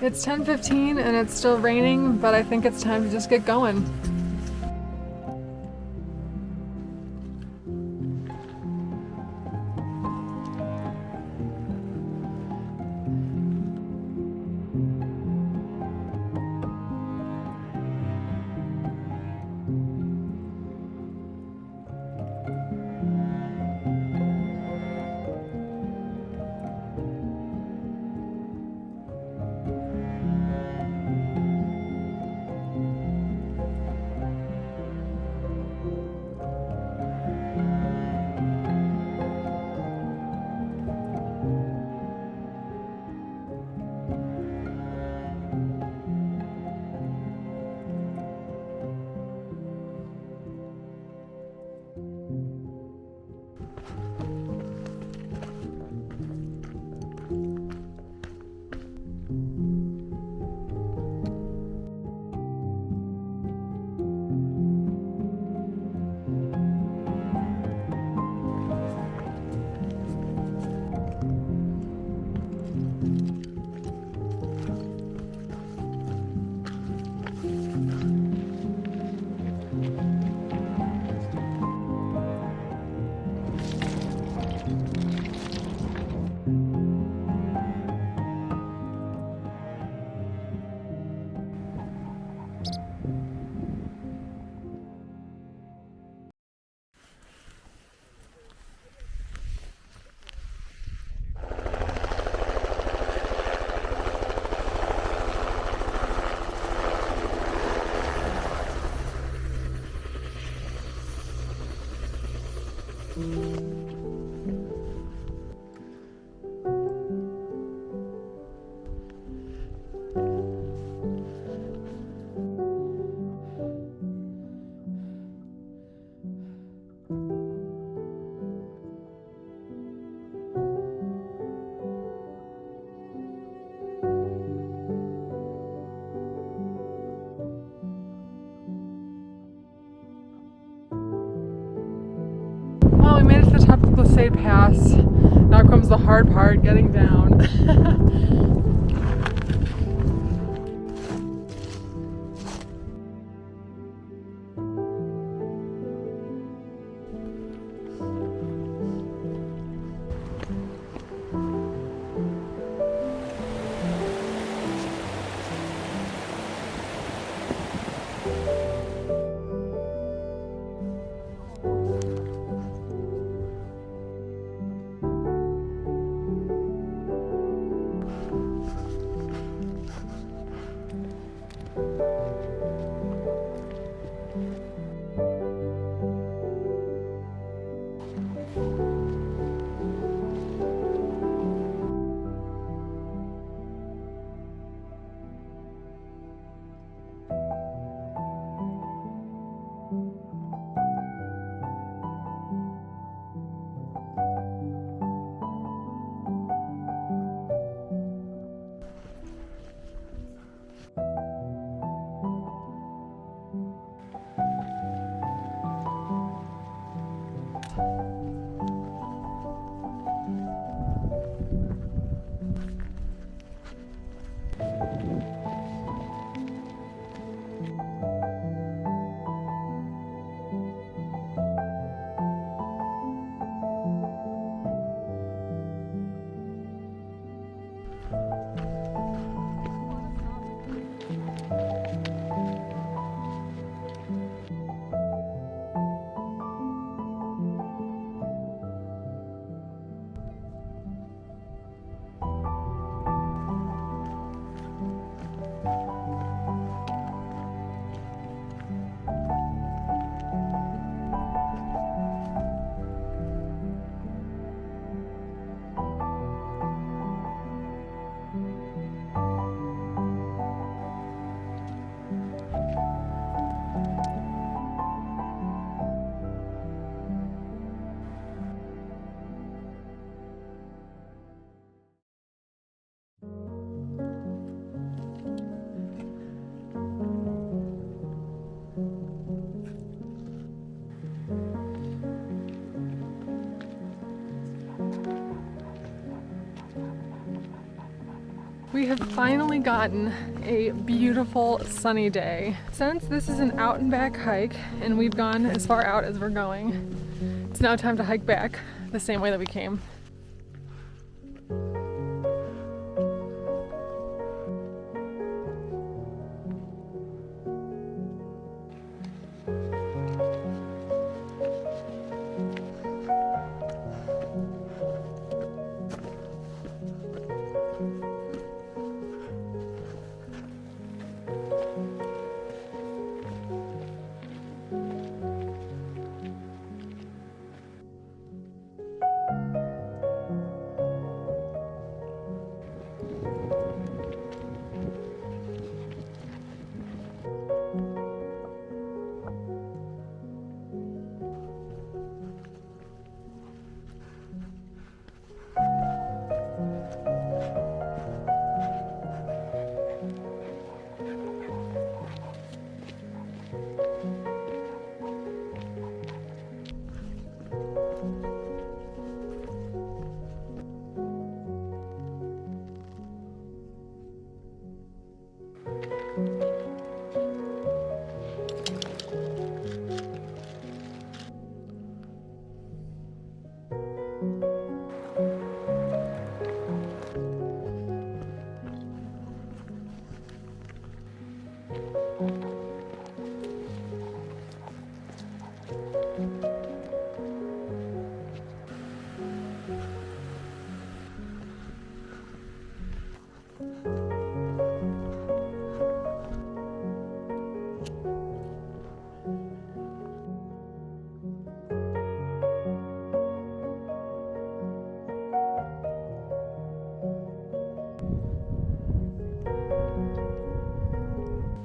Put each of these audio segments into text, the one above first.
It's 10:15 and it's still raining, but I think it's time to just get going. Well, we made it to the top of Glissade Pass. Now comes the hard part, getting down. We have finally gotten a beautiful sunny day. Since this is an out and back hike and we've gone as far out as we're going, it's now time to hike back the same way that we came.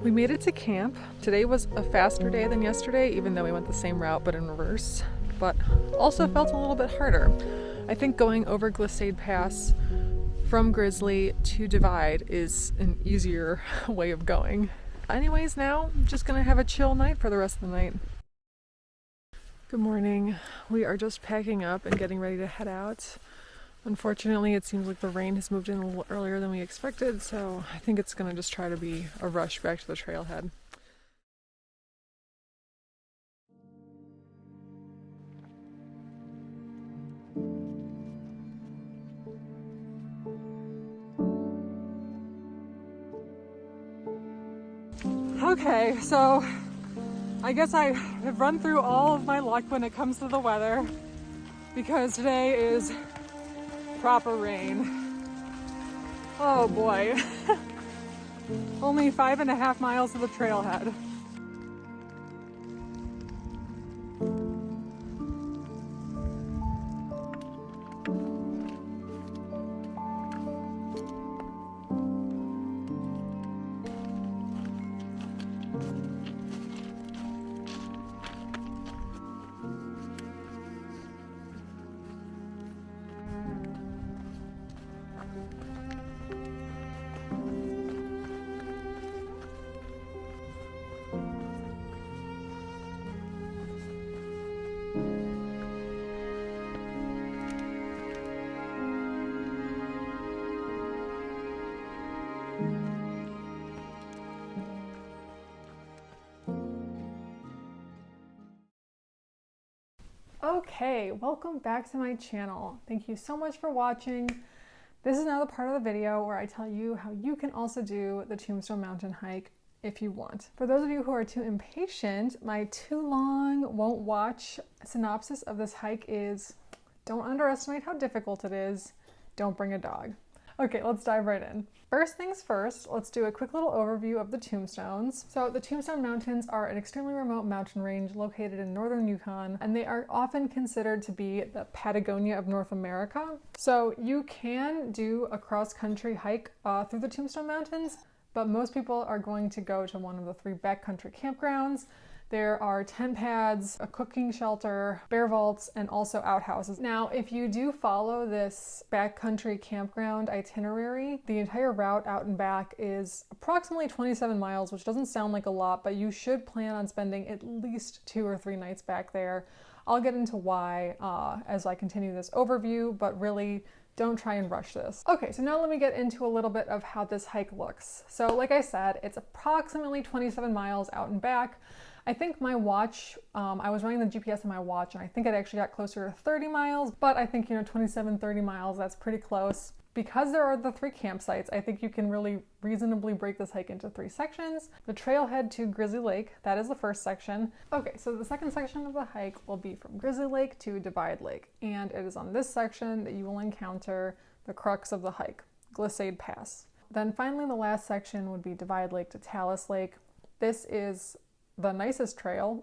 We made it to camp. Today was a faster day than yesterday, even though we went the same route but in reverse, but also felt a little bit harder. I think going over Glissade Pass from Grizzly to Divide is an easier way of going. Anyways, now I'm just gonna have a chill night for the rest of the night. Good morning. We are just packing up and getting ready to head out. Unfortunately, it seems like the rain has moved in a little earlier than we expected, so I think it's gonna just try to be a rush back to the trailhead. Okay, so I guess I have run through all of my luck when it comes to the weather, because today is proper rain. Oh boy. Only 5.5 miles to the trailhead. Okay, welcome back to my channel. Thank you so much for watching. This is now the part of the video where I tell you how you can also do the Tombstone mountain hike if you want. For those of you who are too impatient, my too long won't watch synopsis of this hike is: don't underestimate how difficult it is, don't bring a dog. Okay, let's dive right in. First things first, let's do a quick little overview of the Tombstones. So the Tombstone Mountains are an extremely remote mountain range located in northern Yukon, and they are often considered to be the Patagonia of North America. So you can do a cross-country hike through the Tombstone Mountains, but most people are going to go to one of the 3 backcountry campgrounds. There are tent pads, a cooking shelter, bear vaults, and also outhouses. Now, if you do follow this backcountry campground itinerary, the entire route out and back is approximately 27 miles, which doesn't sound like a lot, but you should plan on spending at least 2 or 3 nights back there. I'll get into why as I continue this overview, but really don't try and rush this. Okay, so now let me get into a little bit of how this hike looks. So like I said, it's approximately 27 miles out and back. I think my watch, I was running the GPS on my watch and I think it actually got closer to 30 miles, but I think, 27, 30 miles, that's pretty close. Because there are the 3 campsites, I think you can really reasonably break this hike into 3 sections. The trailhead to Grizzly Lake, that is the first section. Okay, so the second section of the hike will be from Grizzly Lake to Divide Lake, and it is on this section that you will encounter the crux of the hike, Glissade Pass. Then finally the last section would be Divide Lake to Talus Lake. This is the nicest trail.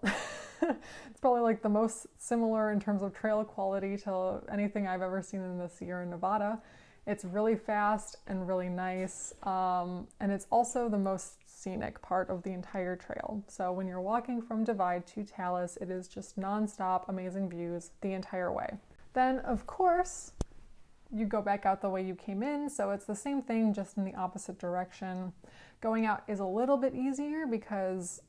It's probably like the most similar in terms of trail quality to anything I've ever seen in the Sierra Nevada. It's really fast and really nice, and it's also the most scenic part of the entire trail. So when you're walking from Divide to Talus, it is just non-stop amazing views the entire way. Then, of course, you go back out the way you came in, so it's the same thing, just in the opposite direction. Going out is a little bit easier because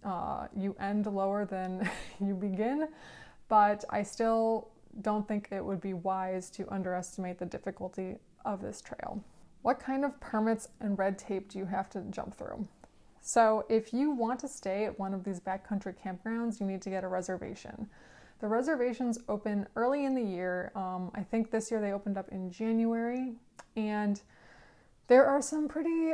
you end lower than you begin, but I still don't think it would be wise to underestimate the difficulty of this trail. What kind of permits and red tape do you have to jump through? So if you want to stay at one of these backcountry campgrounds, you need to get a reservation. The reservations open early in the year. I think this year they opened up in January, and there are some pretty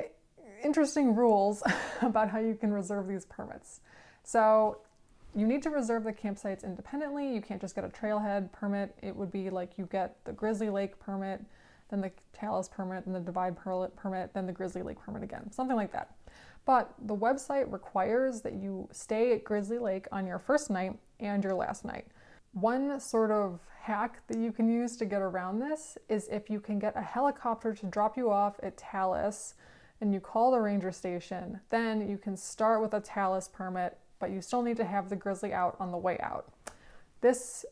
interesting rules about how you can reserve these permits. So you need to reserve the campsites independently. You can't just get a trailhead permit. It would be like you get the Grizzly Lake permit, then the Talus permit, then the Divide permit, then the Grizzly Lake permit again, something like that. But the website requires that you stay at Grizzly Lake on your first night and your last night. One sort of hack that you can use to get around this is if you can get a helicopter to drop you off at Talus and you call the ranger station, then you can start with a Talus permit, but you still need to have the Grizzly out on the way out. This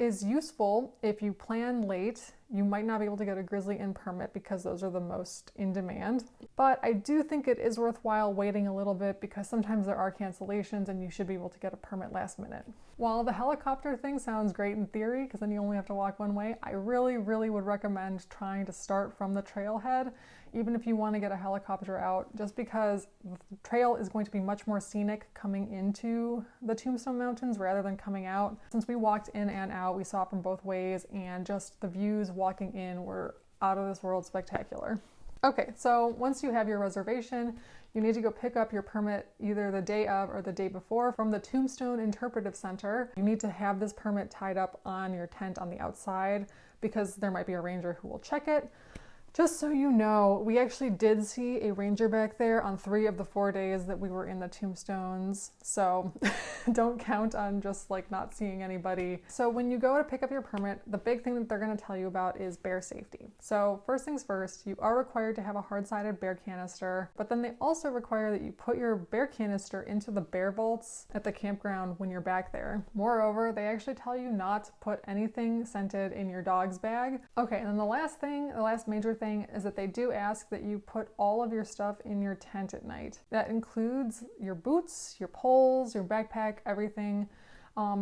is useful if you plan late. You might not be able to get a Grizzly Inn permit because those are the most in demand. But I do think it is worthwhile waiting a little bit because sometimes there are cancellations and you should be able to get a permit last minute. While the helicopter thing sounds great in theory because then you only have to walk one way, I really would recommend trying to start from the trailhead, even if you want to get a helicopter out, just because the trail is going to be much more scenic coming into the Tombstone Mountains rather than coming out. Since we walked in and out, we saw it from both ways, and just the views walking in were out of this world spectacular. Okay, so once you have your reservation, you need to go pick up your permit either the day of or the day before from the Tombstone Interpretive Center. You need to have this permit tied up on your tent on the outside because there might be a ranger who will check it. Just so you know, we actually did see a ranger back there on 3 of the 4 days that we were in the Tombstones, so don't count on just like not seeing anybody. So when you go to pick up your permit, the big thing that they're going to tell you about is bear safety. So first things first, you are required to have a hard-sided bear canister, but then they also require that you put your bear canister into the bear vaults at the campground when you're back there. Moreover, they actually tell you not to put anything scented in your dog's bag. Okay, and then the last major thing is that they do ask that you put all of your stuff in your tent at night. That includes your boots, your poles, your backpack, everything,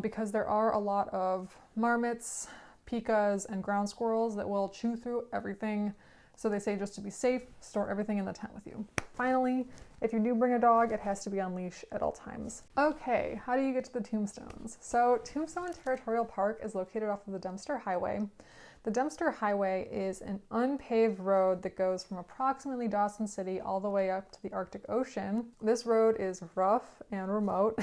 because there are a lot of marmots, pikas, and ground squirrels that will chew through everything. So they say just to be safe, store everything in the tent with you. Finally, if you do bring a dog, it has to be on leash at all times. Okay, how do you get to the Tombstones? So Tombstone Territorial Park is located off of the Dempster Highway. The Dempster Highway is an unpaved road that goes from approximately Dawson City all the way up to the Arctic Ocean. This road is rough and remote,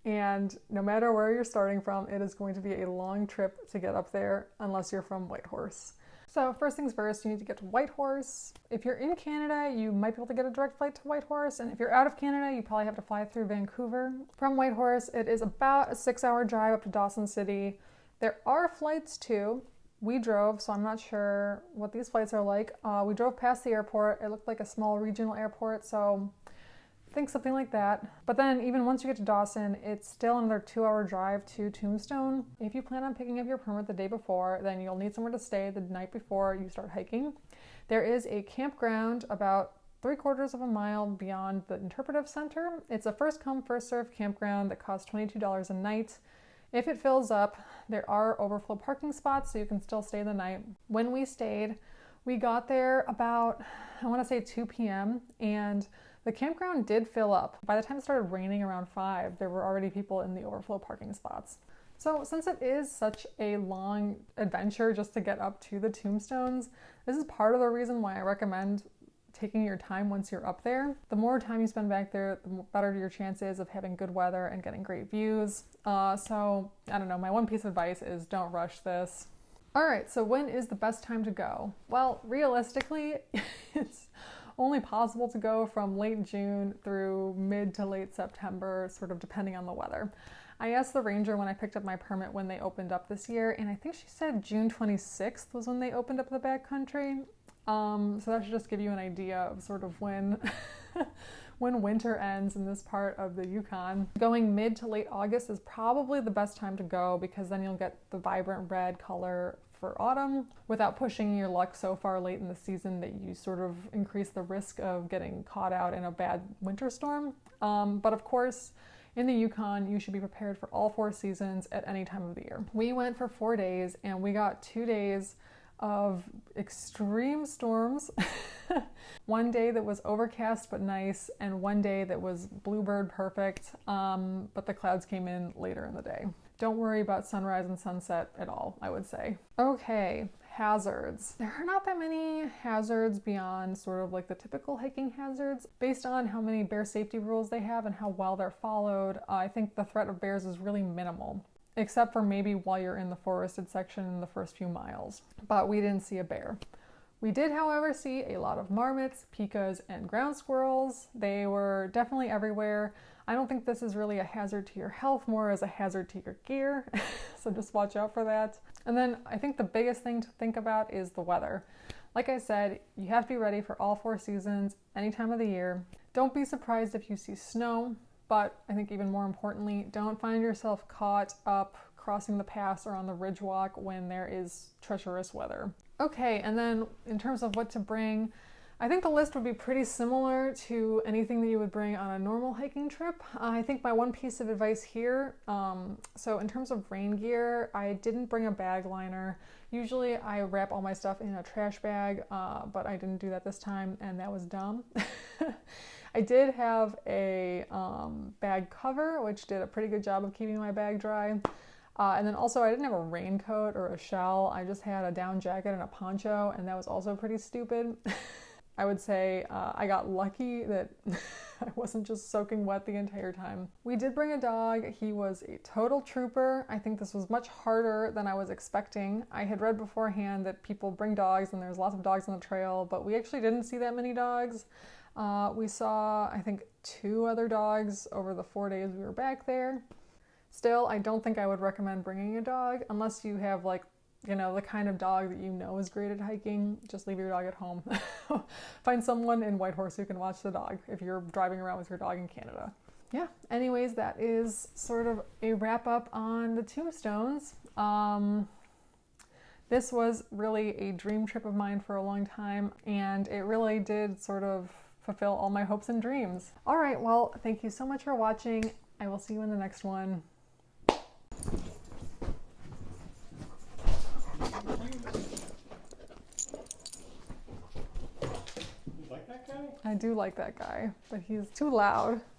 and no matter where you're starting from, it is going to be a long trip to get up there unless you're from Whitehorse. So first things first, you need to get to Whitehorse. If you're in Canada, you might be able to get a direct flight to Whitehorse, and if you're out of Canada, you probably have to fly through Vancouver. From Whitehorse, it is about a 6-hour drive up to Dawson City. There are flights too. We drove, so I'm not sure what these flights are like. We drove past the airport. It looked like a small regional airport, so I think something like that. But then even once you get to Dawson, it's still another 2-hour drive to Tombstone. If you plan on picking up your permit the day before, then you'll need somewhere to stay the night before you start hiking. There is a campground about 3/4 of a mile beyond the interpretive center. It's a first come, first served campground that costs $22 a night. If it fills up, there are overflow parking spots, so you can still stay the night. When we stayed, we got there about, I want to say 2 p.m. and the campground did fill up. By the time it started raining around 5, there were already people in the overflow parking spots. So since it is such a long adventure just to get up to the Tombstones, this is part of the reason why I recommend taking your time once you're up there. The more time you spend back there, the better your chances of having good weather and getting great views. So I don't know, my one piece of advice is don't rush this. All right, so when is the best time to go? Well, realistically, it's only possible to go from late June through mid to late September, sort of depending on the weather. I asked the ranger when I picked up my permit when they opened up this year, and I think she said June 26th was when they opened up the backcountry. So that should just give you an idea of sort of when when winter ends in this part of the Yukon. Going mid to late August is probably the best time to go because then you'll get the vibrant red color for autumn without pushing your luck so far late in the season that you sort of increase the risk of getting caught out in a bad winter storm. But of course, in the Yukon, you should be prepared for all 4 seasons at any time of the year. We went for 4 days and we got 2 days of extreme storms. One day that was overcast but nice, and one day that was bluebird perfect, but the clouds came in later in the day. Don't worry about sunrise and sunset at all, I would say. Okay, hazards. There are not that many hazards beyond sort of like the typical hiking hazards. Based on how many bear safety rules they have and how well they're followed, I think the threat of bears is really minimal, except for maybe while you're in the forested section in the first few miles. But we didn't see a bear. We did, however, see a lot of marmots, pikas, and ground squirrels. They were definitely everywhere. I don't think this is really a hazard to your health, more as a hazard to your gear, so just watch out for that. And then I think the biggest thing to think about is the weather. Like I said, you have to be ready for all 4 seasons, any time of the year. Don't be surprised if you see snow, but I think even more importantly, don't find yourself caught up crossing the pass or on the ridge walk when there is treacherous weather. Okay, and then in terms of what to bring, I think the list would be pretty similar to anything that you would bring on a normal hiking trip. I think my one piece of advice here, so in terms of rain gear, I didn't bring a bag liner. Usually I wrap all my stuff in a trash bag, but I didn't do that this time, and that was dumb. I did have a bag cover, which did a pretty good job of keeping my bag dry. And then also I didn't have a raincoat or a shell. I just had a down jacket and a poncho, and that was also pretty stupid. I would say I got lucky that I wasn't just soaking wet the entire time. We did bring a dog. He was a total trooper. I think this was much harder than I was expecting. I had read beforehand that people bring dogs and there's lots of dogs on the trail, but we actually didn't see that many dogs. We saw, I think, 2 other dogs over the 4 days we were back there. Still, I don't think I would recommend bringing a dog unless you have, like, you know, the kind of dog that you know is great at hiking. Just leave your dog at home. Find someone in Whitehorse who can watch the dog if you're driving around with your dog in Canada. Yeah, anyways, that is sort of a wrap up on the Tombstones. This was really a dream trip of mine for a long time, and it really did sort of fulfill all my hopes and dreams. All right, well, thank you so much for watching. I will see you in the next one. I do like that guy, but he's too loud.